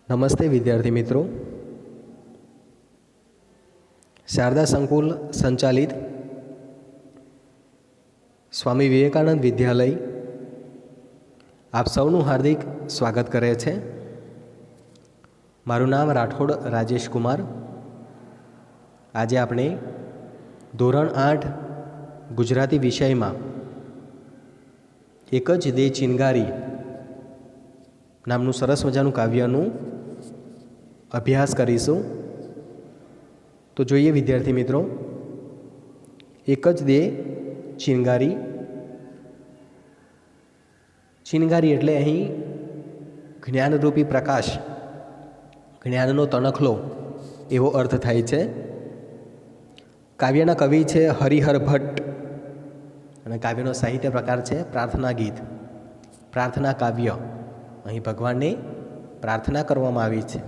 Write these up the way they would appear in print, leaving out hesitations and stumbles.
નમસ્તે વિદ્યાર્થી મિત્રો. શારદા સંકુલ સંચાલિત સ્વામી વિવેકાનંદ વિદ્યાલય આપ સૌનું હાર્દિક સ્વાગત કરે છે. મારું નામ રાઠોડ રાજેશ કુમાર. આજે આપણે ધોરણ 8 ગુજરાતી વિષયમાં એક જ દે ચિનગારી નામનું સરસ મજાનું કાવ્યનું અભ્યાસ કરીશું. તો જોઈએ વિદ્યાર્થી મિત્રો, એક જ દે ચિનગારી. ચિનગારી એટલે અહીં જ્ઞાનરૂપી પ્રકાશ, જ્ઞાનનો તણખલો એવો અર્થ થાય છે. કાવ્યના કવિ છે હરિહર ભટ્ટ અને કાવ્યનો સાહિત્ય પ્રકાર છે પ્રાર્થના ગીત, પ્રાર્થના કાવ્ય. અહીં ભગવાનને પ્રાર્થના કરવામાં આવી છે.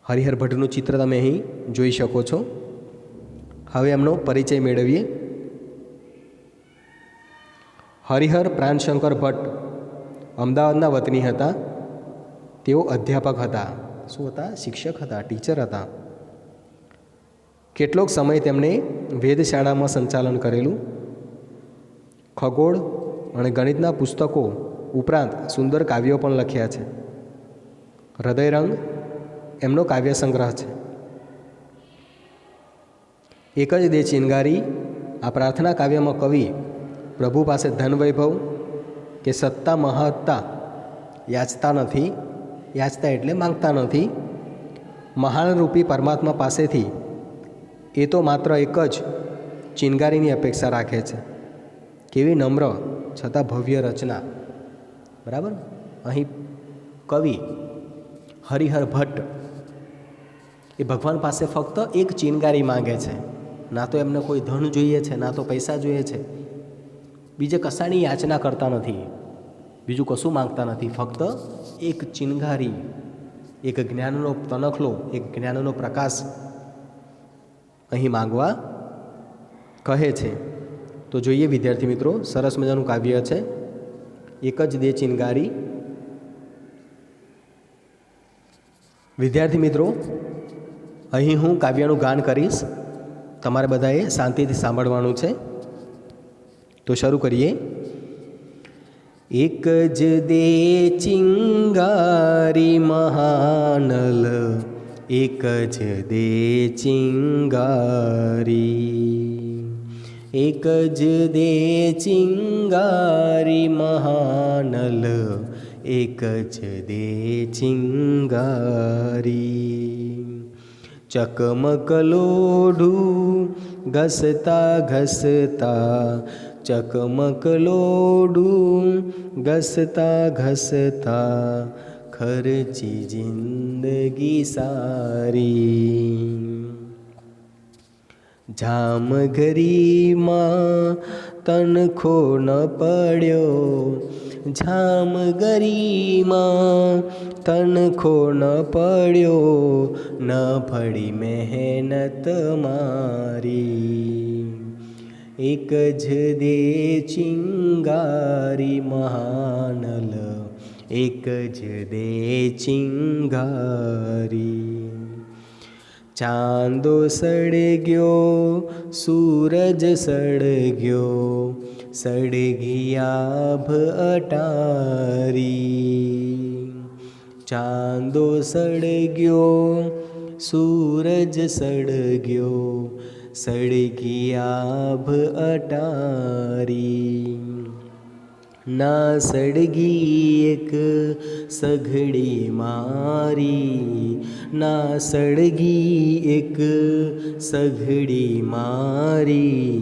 હરિહર ભટ્ટનું ચિત્ર તમે અહીં જોઈ શકો છો. હવે એમનો પરિચય મેળવીએ. હરિહર પ્રાણશંકર ભટ્ટ અમદાવાદના વતની હતા. તેઓ અધ્યાપક હતા. શું હતા? શિક્ષક હતા, ટીચર હતા. કેટલોક સમય તેમણે વેધશાળામાં સંચાલન કરેલું. ખગોળ અને ગણિતના પુસ્તકો ઉપરાંત સુંદર કાવ્યો પણ લખ્યા છે. હૃદયરંગ એમનો કાવ્ય સંગ્રહ છે. એક જ દે ચિનગારી આ પ્રાર્થના કાવ્યમાં કવિ પ્રભુ પાસે ધન વૈભવ કે સત્તા મહત્તા યાચતા નથી. યાચતા એટલે માંગતા નથી. મહાનરૂપી પરમાત્મા પાસેથી એ તો માત્ર એક જ ચિનગારીની અપેક્ષા રાખે છે. કેવી નમ્ર છતાં ભવ્ય રચના! બરાબર. અહીં કવિ હરિહર ભટ્ટ એ ભગવાન પાસે ફક્ત એક ચિનગારી માંગે છે. ના તો એમને કોઈ ધન જોઈએ છે, ના તો પૈસા જોઈએ છે. બીજે કશાની યાચના કરતા નથી, બીજું કશું માંગતા નથી. ફક્ત એક ચિનગારી, એક જ્ઞાનનો તણખલો, એક જ્ઞાનનો પ્રકાશ અહીં માંગવા કહે છે. તો જોઈએ વિદ્યાર્થી મિત્રો, સરસ મજાનું કાવ્ય છે એક જ દે ચિનગારી. વિદ્યાર્થી મિત્રો, અહીં હું કાવ્યનું ગાન કરીશ. તમારે બધાએ શાંતિથી સાંભળવાનું છે. તો શરૂ કરીએ. એક જ દે ચિંગારી મહાનલ, એક જ દે ચિંગારી. એક જ દે ચિંગારી મહાનલ, એક જ દે ચિંગારી. ચકમક લોઢું ઘસતા ઘસતા, ચકમક લોઢું ઘસતા ઘસતા, ખર્ચી જિંદગી સારી. જામગરીમાં તનખો ન પડ્યો, જામગરીમાં તનખો ન પડ્યો, ન પડી મહેનત મારી. એક જ દે ચિંગારી મહાનલ, એક જ દે ચિંગારી. ચાંદો સળગ્યો, સૂરજ સળગ્યો, સળગી આભ અટારી. ચાંદો સળગ્યો, સૂરજ સળગ્યો, સળગી આભ અટારી. ના સળગી એક સઘડી મારી, ના સળગી એક સઘડી મારી,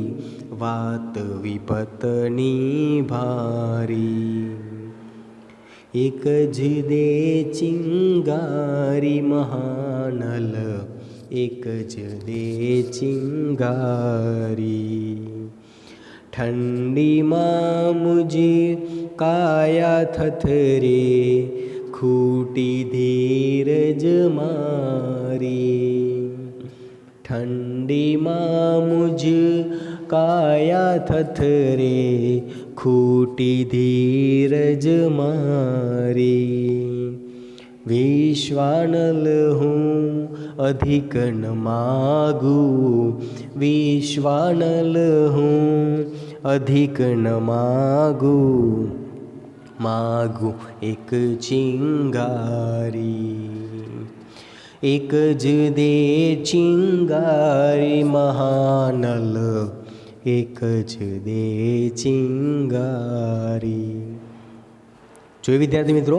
વાત વિપતની ભારી. એક જ દે ચિંગારી મહાનલ, એક જ દે ચિંગારી. ઠંડીમાં મુજ કાયા થથરે, ખૂટી ધીરજ મારી. ઠંડીમાં મુજ કાયા થથરે, ખૂટી ધીરજ મારી. विश्वानल हूँ अधिक न मागूँ, विश्वानल हूँ अधिक न मागूँ, मागूँ एक चिंगारी, एक ज दे चिंगारी महानल, एक ज दे चिंगारी। જોઈ વિદ્યાર્થી મિત્રો,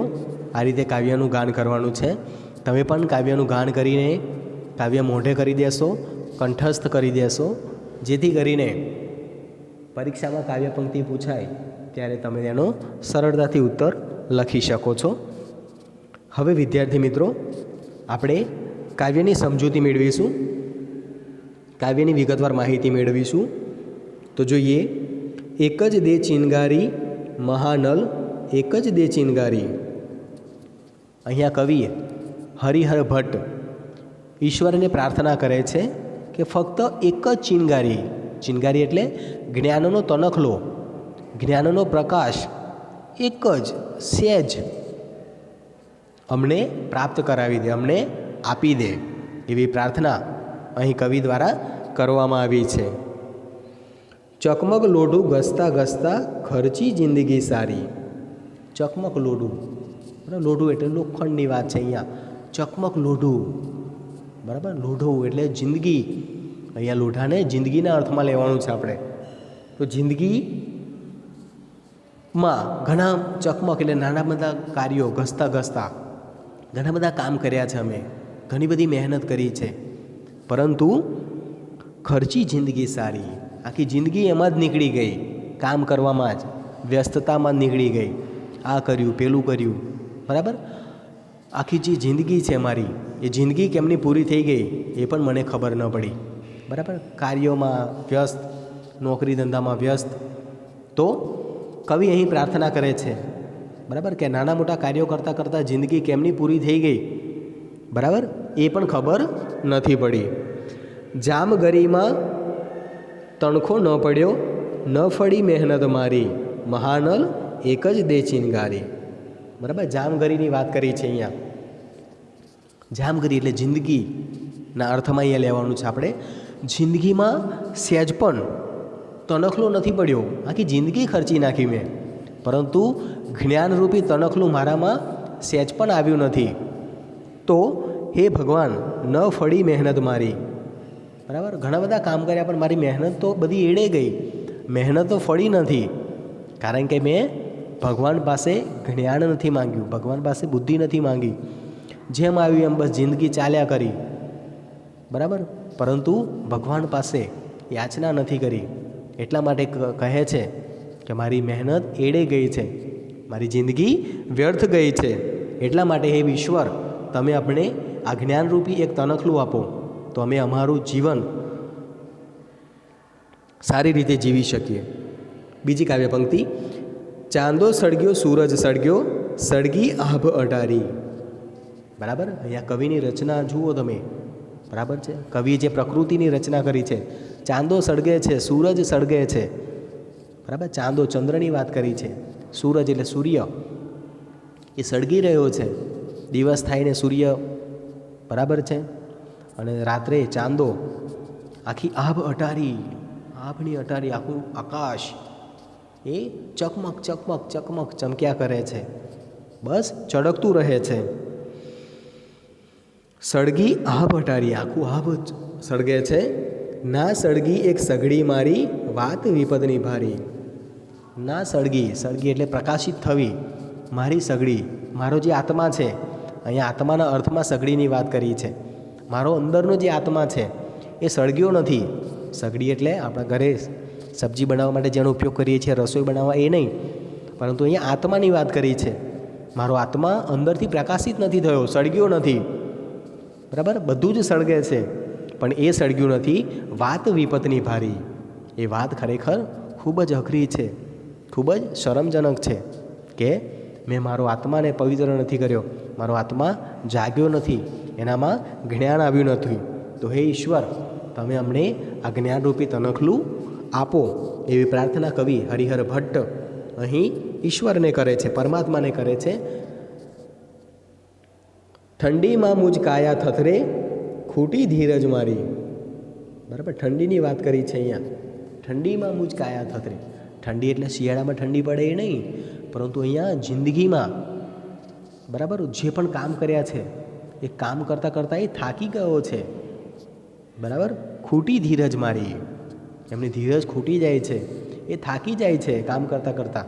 આ રીતે કાવ્યનું ગાન કરવાનું છે. તમે પણ કાવ્યનું ગાન કરીને કાવ્ય મોઢે કરી દેશો, કંઠસ્થ કરી દેશો, જેથી કરીને પરીક્ષામાં કાવ્ય પંક્તિ પૂછાય ત્યારે તમે તેનો સરળતાથી ઉત્તર લખી શકો છો. હવે વિદ્યાર્થી મિત્રો, આપણે કાવ્યની સમજૂતી મેળવીશું, કાવ્યની વિગતવાર માહિતી મેળવીશું. તો જોઈએ, એક જ દે ચિનગારી મહાનલ, એક જ દે ચિનગારી. અહીંયા કવિ હરિહર ભટ્ટ ઈશ્વરને પ્રાર્થના કરે છે કે ફક્ત એક જ ચિનગારી, ચિનગારી એટલે જ્ઞાનનો તણખલો, જ્ઞાનનો પ્રકાશ એક જ સહેજ અમને પ્રાપ્ત કરાવી દે, અમને આપી દે, એવી પ્રાર્થના અહીં કવિ દ્વારા કરવામાં આવી છે. ચકમક લોઢું ઘસતા ઘસતા ખર્ચી જિંદગી સારી. ચકમક લોઢું, બરાબર, લોઢું એટલે લોખંડની વાત છે. અહીંયા ચકમક લોઢું, બરાબર, લોઢું એટલે જિંદગી. અહીંયા લોઢાને જિંદગીના અર્થમાં લેવાનું છે આપણે. તો જિંદગીમાં ઘણા ચકમક એટલે નાના બધા કાર્યો ઘસતા ઘસતા ઘણા બધા કામ કર્યા છે, અમે ઘણી બધી મહેનત કરી છે, પરંતુ ખર્ચી જિંદગી સારી. આખી જિંદગી એમાં જ નીકળી ગઈ, કામ કરવામાં જ, વ્યસ્તતામાં જ નીકળી ગઈ. આ કર્યું, પેલું કર્યું, બરાબર. આખી જે જિંદગી છે મારી, એ જિંદગી કેમની પૂરી થઈ ગઈ એ પણ મને ખબર ન પડી, બરાબર. કાર્યોમાં વ્યસ્ત, નોકરી ધંધામાં વ્યસ્ત. તો કવિ અહીં પ્રાર્થના કરે છે, બરાબર, કે નાના મોટા કાર્યો કરતાં કરતાં જિંદગી કેમની પૂરી થઈ ગઈ, બરાબર, એ પણ ખબર નથી પડી. જામગરીમાં તણખો ન પડ્યો, ન ફળી મહેનત મારી, મહાનલ એક જ દે ચિનગારી. બરાબર, જામગરીની વાત કરી છે અહીંયા. જામગરી એટલે જિંદગીના અર્થમાં અહીંયા લેવાનું છે આપણે. જિંદગીમાં સહેજ પણ તણખલો નથી પડ્યો, આખી જિંદગી ખર્ચી નાખી મેં, પરંતુ જ્ઞાનરૂપી તણખલું મારામાં સહેજ પણ આવ્યું નથી. તો હે ભગવાન, ન ફળી મહેનત મારી, બરાબર. ઘણા બધા કામ કર્યા પણ મારી મહેનત તો બધી એળે ગઈ, મહેનત તો ફળી નથી, કારણ કે મેં ભગવાન પાસે જ્ઞાન નથી માંગ્યું, ભગવાન પાસે બુદ્ધિ નથી માંગી. જેમ આવ્યું એમ બસ જિંદગી ચાલ્યા કરી, બરાબર, પરંતુ ભગવાન પાસે યાચના નથી કરી. એટલા માટે કહે છે કે મારી મહેનત એળે ગઈ છે, મારી જિંદગી વ્યર્થ ગઈ છે. એટલા માટે હે ઈશ્વર, તમે આપણે આ જ્ઞાનરૂપી એક તણખલું આપો, તો અમે અમારું જીવન સારી રીતે જીવી શકીએ. બીજી કાવ્ય પંક્તિ, ચાંદો સળગ્યો સૂરજ સળગ્યો, સળગી આભ અટારી. બરાબર, અહીંયા કવિની રચના જુઓ તમે, બરાબર છે. કવિએ જે પ્રકૃતિની રચના કરી છે, ચાંદો સળગે છે, સૂરજ સળગે છે, બરાબર. ચાંદો ચંદ્રની વાત કરી છે, સૂરજ એટલે સૂર્ય એ સળગી રહ્યો છે, દિવસ થાય ને સૂર્ય, બરાબર છે, અને રાત્રે ચાંદો, આખી આભ અટારી, આભની અટારી, આખું આકાશ એ ચકમક ચકમક ચકમક ચમક્યા કરે છે, બસ ચળકતું રહે છે. સળગી આભ અટારી, આખું આભ સળગે છે. ના સળગી એક સઘડી મારી, વાત વિપદની ભારી. ના સળગી, સળગી એટલે પ્રકાશિત થવી, મારી સઘડી, મારો જે આત્મા છે, અહીંયા આત્માના અર્થમાં સઘડીની વાત કરી છે. મારો અંદરનો જે આત્મા છે એ સળગ્યો નથી. સઘડી એટલે આપણા ઘરે સબ્જી બનાવવા માટે જેનો ઉપયોગ કરીએ છીએ, રસોઈ બનાવવા, એ નહીં, પરંતુ અહીંયા આત્માની વાત કરી છે. મારો આત્મા અંદરથી પ્રકાશિત નથી થયો, સળગ્યો નથી, બરાબર. બધું જ સળગે છે, પણ એ સળગ્યું નથી. વાત વિપતની ભારી, એ વાત ખરેખર ખૂબ જ અઘરી છે, ખૂબ જ શરમજનક છે કે મેં મારો આત્માને પવિત્ર નથી કર્યો, મારો આત્મા જાગ્યો નથી, એનામાં જ્ઞાન આવ્યું નથી. તો હે ઈશ્વર, તમે અમને આ જ્ઞાનરૂપી તણખલું આપો, એવી પ્રાર્થના કવિ હરિહર ભટ્ટ અહીં ઈશ્વરને કરે છે, પરમાત્માને કરે છે. ઠંડીમાં મુજ કાયા થથરે, ખૂટી ધીરજ મારી. બરાબર, ઠંડીની વાત કરી છે અહીંયા. ઠંડીમાં મુજ કાયા થથરે. ઠંડી એટલે શિયાળામાં ઠંડી પડે એ નહીં, પરંતુ અહીંયા જિંદગીમાં બરાબર જે પણ કામ કર્યા છે એ કામ કરતાં કરતાં એ થાકી ગયો છે. બરાબર, ખૂટી ધીરજ મારી, એમની ધીરજ ખૂટી જાય છે, એ થાકી જાય છે કામ કરતાં કરતાં.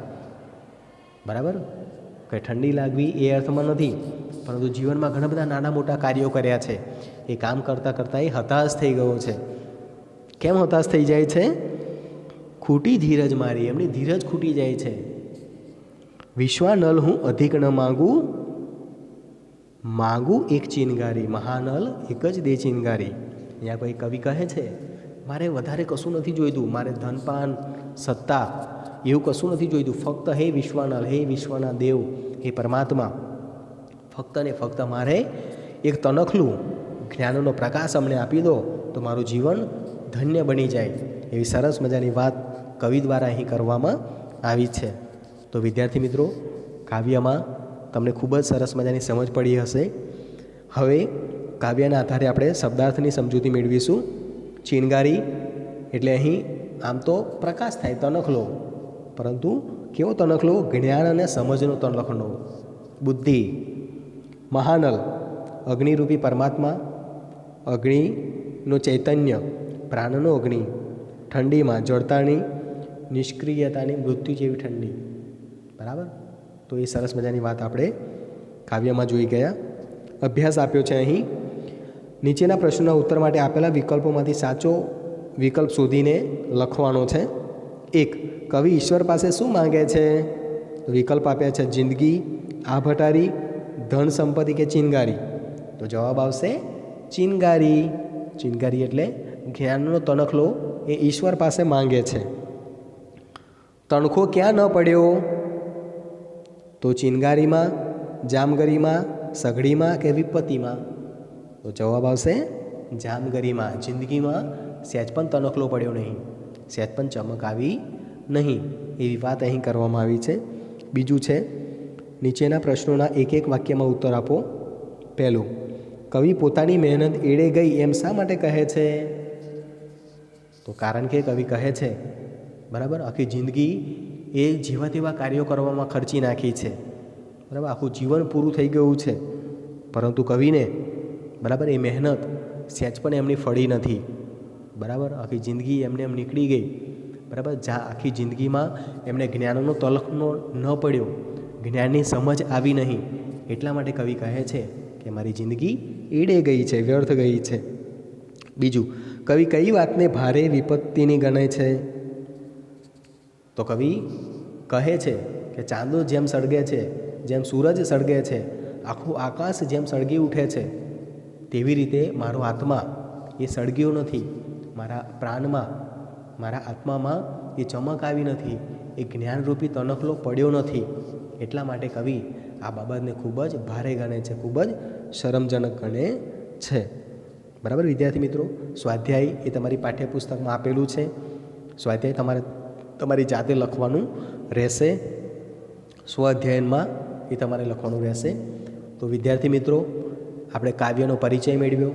બરાબર, કંઈ ઠંડી લાગવી એ અર્થમાં નથી, પરંતુ જીવનમાં ઘણા બધા નાના મોટા કાર્યો કર્યા છે, એ કામ કરતાં કરતાં એ હતાશ થઈ ગયો છે. કેમ હતાશ થઈ જાય છે? ખૂટી ધીરજ મારી, એમની ધીરજ ખૂટી જાય છે. વિશ્વાનલ હું અધિક ન માગું, માગું એક ચિનગારી. મહાનલ એક જ દે ચિનગારી. અહીંયા કોઈ કવિ કહે છે મારે વધારે કશું નથી જોઈતું, મારે ધનપાન સત્તા એવું કશું નથી જોઈતું, ફક્ત હે વિશ્વાનલ, હે વિશ્વના દેવ, હે પરમાત્મા, ફક્ત ને ફક્ત મારે એક તનખલું જ્ઞાનનો પ્રકાશ અમને આપી દો તો મારું જીવન ધન્ય બની જાય. એવી સરસ મજાની વાત કવિ દ્વારા અહીં કરવામાં આવી છે. તો વિદ્યાર્થી મિત્રો, કાવ્યમાં તમને ખૂબ જ સરસ મજાની સમજ પડી હશે. હવે કાવ્યના આધારે આપણે શબ્દાર્થની સમજૂતી મેળવીશું. ચિનગારી એટલે અહીં આમ તો પ્રકાશ થાય, તનખલો, પરંતુ કેવો તનખલો? જ્ઞાન અને સમજનો તનખલો, બુદ્ધિ. મહાનલ અગ્નિરૂપી પરમાત્મા, અગ્નિનો ચૈતન્ય, પ્રાણનો અગ્નિ. ઠંડીમાં જળતાની, નિષ્ક્રિયતાની, મૃત્યુ જેવી ઠંડી. બરાબર, તો એ સરસ મજાની વાત આપણે કાવ્યમાં જોઈ ગયા. અભ્યાસ આપ્યો છે અહીં. નીચેના પ્રશ્નોના ઉત્તર માટે આપેલા વિકલ્પોમાંથી સાચો વિકલ્પ શોધીને લખવાનો છે. 1. કવિ ઈશ્વર પાસે શું માંગે છે? તો વિકલ્પ આપ્યા છે જિંદગી, આભટારી, ધન સંપત્તિ કે ચિનગારી. તો જવાબ આવશે ચિનગારી. ચિનગારી એટલે જ્ઞાનનો તનખલો એ ઈશ્વર પાસે માંગે છે. તણખો ક્યાં ન પડ્યો? તો ચિનગારીમાં, જામગરીમાં, સઘળીમાં કે વિપત્તિમાં. તો જવાબ આવશે જામગરીમાં. જિંદગીમાં સહેજ પણ તનખલો પડ્યો નહીં, સહેજ પણ ચમક આવી નહીં, એવી વાત અહીં કરવામાં આવી છે. બીજું છે, નીચેના પ્રશ્નોના એક એક વાક્યમાં ઉત્તર આપો. પહેલું, કવિ પોતાની મહેનત એળે ગઈ એમ શા માટે કહે છે? તો કારણ કે કવિ કહે છે બરાબર આખી જિંદગી એ જેવા તેવા કાર્યો કરવામાં ખર્ચી નાખી છે. બરાબર, આખું જીવન પૂરું થઈ ગયું છે, પરંતુ કવિને બરાબર એ મહેનત સહેજ પણ એમની ફળી નથી. બરાબર, આખી જિંદગી એમને એમ નીકળી ગઈ. બરાબર, આખી જિંદગીમાં એમને જ્ઞાનનો તલખનો ન પડ્યો, જ્ઞાનની સમજ આવી નહીં, એટલા માટે કવિ કહે છે કે મારી જિંદગી એળે ગઈ છે, વ્યર્થ ગઈ છે. બીજું, કવિ કઈ વાતને ભારે વિપત્તિની ગણે છે? તો કવિ કહે છે કે ચાંદો જેમ સળગે છે, જેમ સૂરજ સળગે છે, આખું આકાશ જેમ સળગી ઉઠે છે, તેવી રીતે મારો આત્મા એ સળગ્યો નથી. મારા પ્રાણમાં, મારા આત્મામાં એ ચમક આવી નથી, એ જ્ઞાનરૂપી તનખલો પડ્યો નથી. એટલા માટે કવિ આ બાબતને ખૂબ જ ભારે ગણે છે, ખૂબ જ શરમજનક ગણે છે. બરાબર વિદ્યાર્થી મિત્રો, સ્વાધ્યાય એ તમારી પાઠ્યપુસ્તકમાં આપેલું છે. સ્વાધ્યાય તમારી જાતે લખવાનું રહેશે. સ્વાધ્યાયનમાં એ તમારે લખવાનું રહેશે. તો વિદ્યાર્થી મિત્રો, આપણે કાવ્યનો પરિચય મેળવ્યો,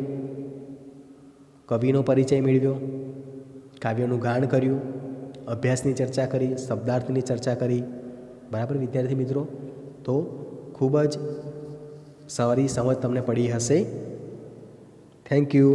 કવિનો પરિચય મેળવ્યો, કાવ્યનું ગાન કર્યું, અભ્યાસની ચર્ચા કરી, શબ્દાર્થની ચર્ચા કરી. બરાબર વિદ્યાર્થી મિત્રો, તો ખૂબ જ સારી સમજ તમને પડી હશે. Thank you.